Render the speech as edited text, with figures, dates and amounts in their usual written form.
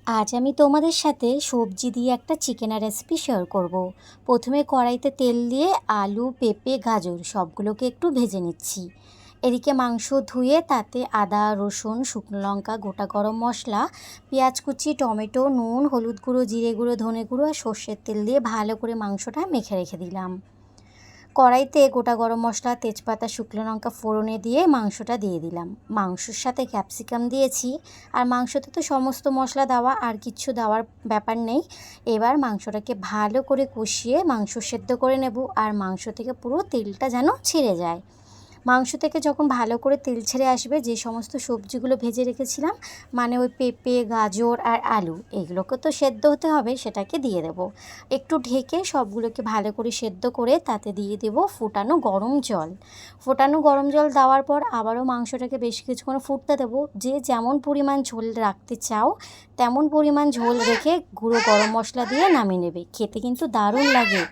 আজ আমি তোমাদের সাথে সবজি দিয়ে একটা চিকেনের রেসিপি শেয়ার করব। প্রথমে কড়াইতে তেল দিয়ে আলু, পেঁপে, গাজর সবগুলোকে একটু ভেজে নিচ্ছি। এদিকে মাংস ধুয়ে তাতে আদা, রসুন, শুকনো লঙ্কা, গোটা গরম মশলা, পেঁয়াজ কুচি, টমেটো, নুন, হলুদ গুঁড়ো, জিরে গুঁড়ো, ধনে গুঁড়ো আর সর্ষের তেল দিয়ে ভালো করে মাংসটা মেখে রেখে দিলাম। কড়াইতে গোটা গরম মশলা, তেজপাতা, শুকনো লঙ্কা ফোড়নে দিয়ে মাংসটা দিয়ে দিলাম। মাংসর সাথে ক্যাপসিকাম দিয়েছি। আর মাংসতে তো সমস্ত মশলা দেওয়া, আর কিচ্ছু দেওয়ার ব্যাপার নেই। এবার মাংসটাকে ভালো করে কষিয়ে মাংস সেদ্ধ করে নেব, আর মাংস থেকে পুরো তেলটা যেন ছেড়ে যায়। মাংস থেকে যখন ভালো করে তেল ছেড়ে আসবে, যে সমস্ত সবজিগুলো ভেজে রেখেছিলাম, মানে ওই পেঁপে, গাজর আর আলু, এগুলোকে তো সেদ্ধ হতে হবে, সেটাকে দিয়ে দেব। একটু ঢেকে সবগুলোকে ভালো করে সেদ্ধ করে তাতে দিয়ে দেব ফোটানো গরম জল। ফোটানো গরম জল দেওয়ার পর আবারও মাংসটাকে বেশ কিছুক্ষণ ফুটতে দেবো। যে যেমন পরিমাণ ঝোল রাখতে চাও তেমন পরিমাণ ঝোল রেখে গুঁড়ো গরম মশলা দিয়ে নামিয়ে নেবে। খেতে কিন্তু দারুণ লাগে।